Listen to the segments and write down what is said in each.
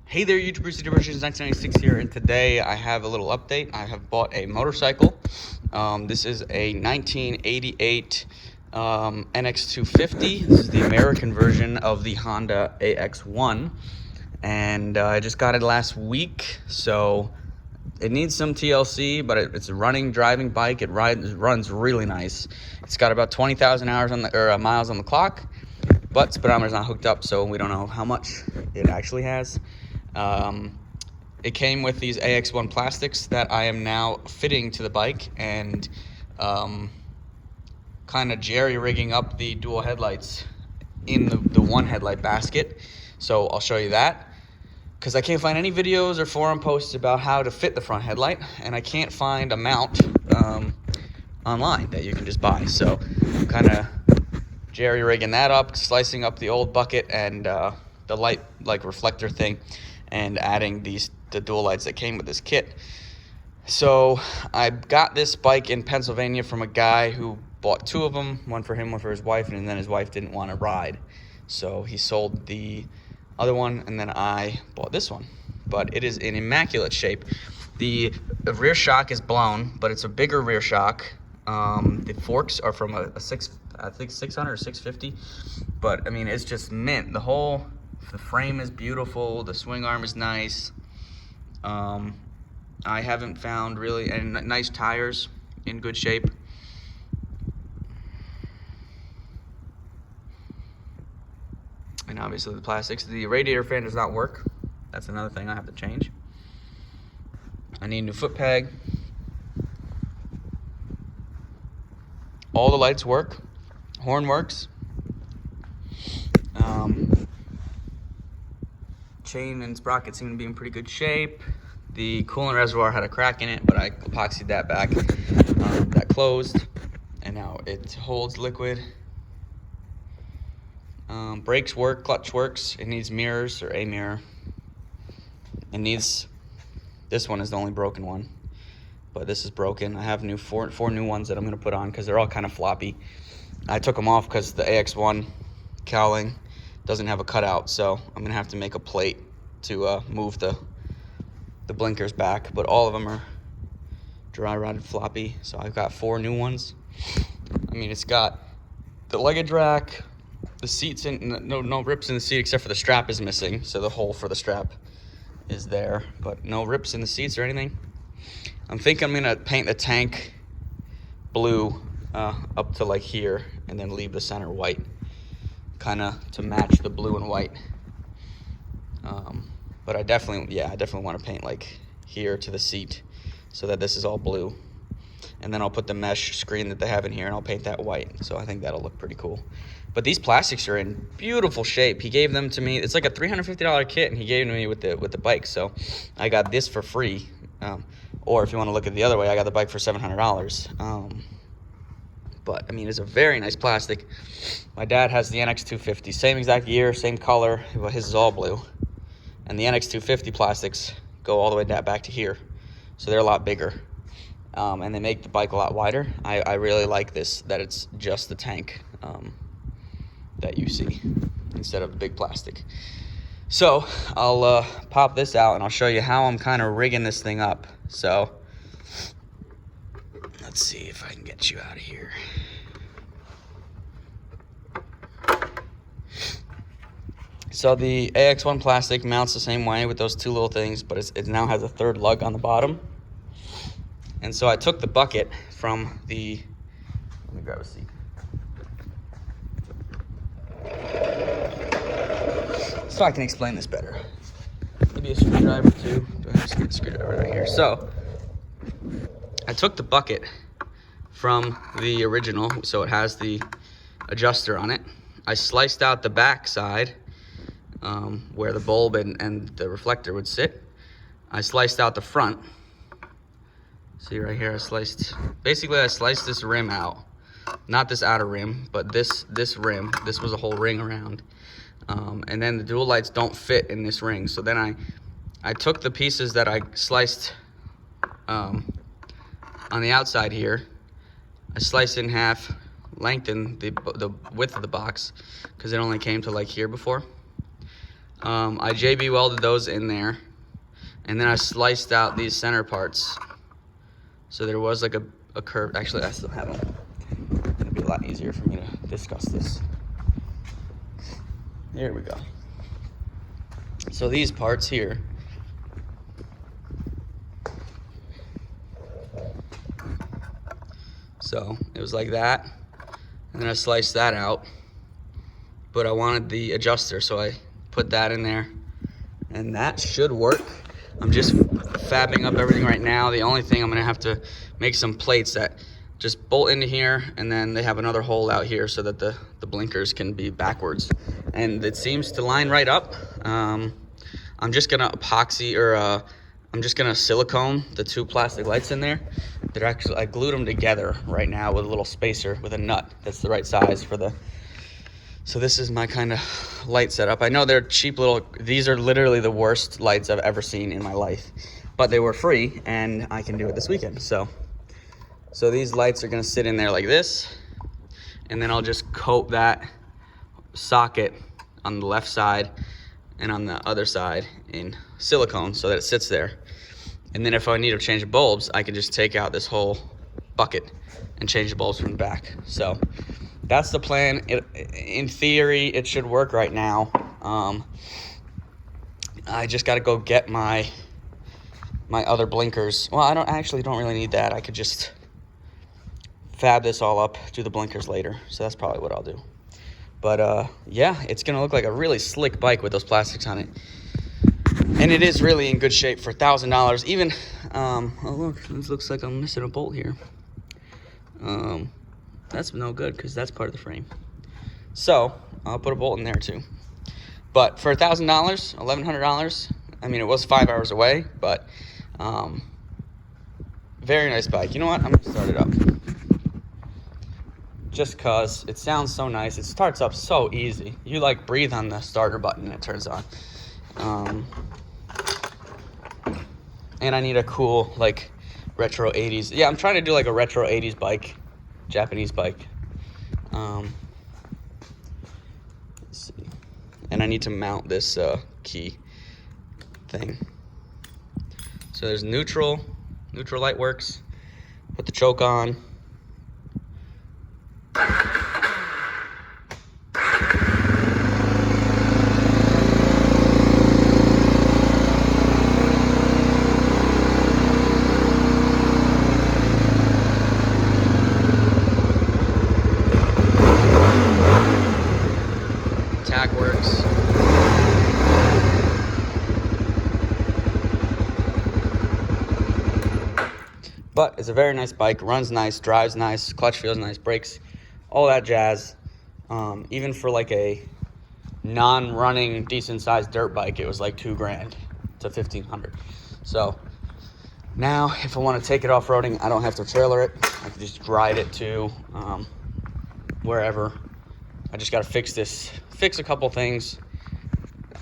Hey there, YouTubers, NX250 here, and today I have a little update. I have bought a motorcycle. This is a 1988 NX250. This is the American version of the Honda AX1, and I just got it last week, so it needs some TLC, but it's a running, driving bike. It runs really nice. It's got about 20,000 hours on the miles on the clock, but speedometer's not hooked up, so we don't know how much it actually has. It came with these AX1 plastics that I am now fitting to the bike and kind of jerry-rigging up the dual headlights in the one headlight basket. So I'll show you that, because I can't find any videos or forum posts about how to fit the front headlight, and I can't find a mount online that you can just buy. So I'm kind of jerry-rigging that up, slicing up the old bucket and the light like reflector thing, and adding the dual lights that came with this kit. So I got this bike in Pennsylvania from a guy who bought two of them, one for him, one for his wife, and then his wife didn't want to ride, so he sold the other one, and then I bought this one. But it is in immaculate shape. The rear shock is blown, but it's a bigger rear shock. The forks are from a 600 or 650, but I mean, it's just mint. The frame is beautiful. The swing arm is nice. I haven't found really, and nice tires in good shape. And obviously the plastics. The radiator fan does not work. That's another thing I have to change. I need a new foot peg. All the lights work. Horn works. Chain and sprocket seem to be in pretty good shape. The coolant reservoir had a crack in it, but I epoxied that back. That closed, and now it holds liquid. Brakes work, clutch works. It needs mirrors, or a mirror. This one is the only broken one, but this is broken. I have four new ones that I'm gonna put on because they're all kind of floppy. I took them off because the AX1 cowling doesn't have a cutout, so I'm gonna have to make a plate to move the blinkers back. But all of them are dry rotted floppy, so I've got four new ones. I mean, it's got the luggage rack, the seats in, no rips in the seat except for the strap is missing, so the hole for the strap is there, but no rips in the seats or anything. I'm thinking I'm gonna paint the tank blue up to like here, and then leave the center white, kind of to match the blue and white. But I definitely want to paint like here to the seat, so that this is all blue. And then I'll put the mesh screen that they have in here, and I'll paint that white. So I think that'll look pretty cool. But these plastics are in beautiful shape. He gave them to me. It's like a $350 kit, and he gave them to me with the bike. So I got this for free. Or if you want to look at the other way, I got the bike for $700. But I mean, it's a very nice plastic. My dad has the NX250, same exact year, same color, but his is all blue. And the NX250 plastics go all the way back to here, so they're a lot bigger. And they make the bike a lot wider. I really like this, that it's just the tank that you see instead of the big plastic. So I'll pop this out and I'll show you how I'm kind of rigging this thing up. So let's see if I can get you out of here. So the AX1 plastic mounts the same way with those two little things, but it now has a third lug on the bottom. And so I took the bucket from the, let me grab a seat. So I can explain this better. Maybe a screwdriver too. Do I have a screwdriver right here? So I took the bucket from the original, so it has the adjuster on it. I sliced out the back side where the bulb and the reflector would sit. I sliced out the front. See right here, I sliced this rim out. Not this outer rim, but this rim. This was a whole ring around. And then the dual lights don't fit in this ring. So then I took the pieces that I sliced on the outside here. I sliced it in half, lengthened the width of the box, because it only came to like here before. I JB welded those in there, and then I sliced out these center parts. So there was like a curve. Actually, I still have them. It'll be a lot easier for me to discuss this. Here we go. So these parts here, so it was like that, and then I sliced that out, but I wanted the adjuster, so I put that in there, and that should work. I'm just fabbing up everything right now. The only thing, I'm gonna have to make some plates that just bolt into here, and then they have another hole out here so that the blinkers can be backwards. And it seems to line right up. I'm just gonna epoxy, or I'm just gonna silicone the two plastic lights in there. They're actually, I glued them together right now with a little spacer with a nut that's the right size for the, so this is my kind of light setup. I know they're cheap little, these are literally the worst lights I've ever seen in my life, but they were free and I can do it this weekend. So these lights are gonna sit in there like this, and then I'll just coat that socket on the left side and on the other side in silicone so that it sits there. And then if I need to change the bulbs, I can just take out this whole bucket and change the bulbs from the back. So that's the plan. In theory, it should work right now. I just gotta go get my other blinkers. Well, I don't really need that. I could just fab this all up, do the blinkers later. So that's probably what I'll do. But yeah, it's gonna look like a really slick bike with those plastics on it. And it is really in good shape for $1,000. Even, oh look, this looks like I'm missing a bolt here. That's no good because that's part of the frame. So I'll put a bolt in there too. But for $1,000, $1,100, I mean, it was 5 hours away, but very nice bike. You know what? I'm gonna start it up. Just cause it sounds so nice. It starts up so easy. You like breathe on the starter button and it turns on. And I need a cool like retro 80s. Yeah, I'm trying to do like a retro 80s bike, Japanese bike. Let's see. And I need to mount this key thing. So there's neutral light works. Put the choke on. Tag works. But it's a very nice bike, runs nice, drives nice, clutch feels nice, brakes, all that jazz. Even for like a non-running decent sized dirt bike, it was like $2,000 to $1,500. So now if I want to take it off-roading, I don't have to trailer it. I can just ride it to wherever. I just got to fix a couple things.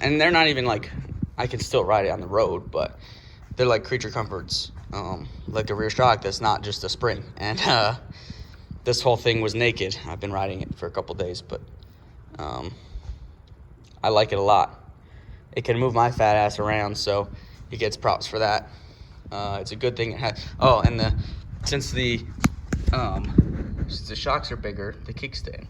And they're not even like, I can still ride it on the road, but they're like creature comforts. Like a rear shock that's not just a spring. And this whole thing was naked. I've been riding it for a couple days, but I like it a lot. It can move my fat ass around, so it gets props for that. It's a good thing it has. Oh, and since the shocks are bigger, the kickstand,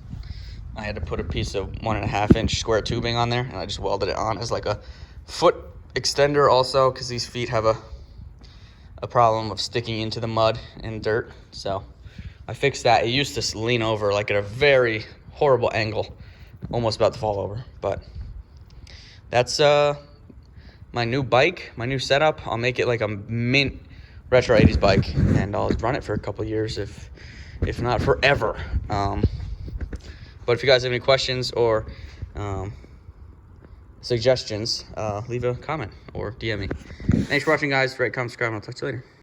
I had to put a piece of 1.5 inch square tubing on there, and I just welded it on as like a foot extender also, because these feet have a problem of sticking into the mud and dirt. So I fixed that. It used to lean over like at a very horrible angle, almost about to fall over. But that's my new bike, my new setup. I'll make it like a mint retro 80s bike, and I'll run it for a couple years, if not forever. But if you guys have any questions or suggestions, leave a comment or DM me. Thanks for watching, guys. Rate, comment, subscribe, and I'll talk to you later.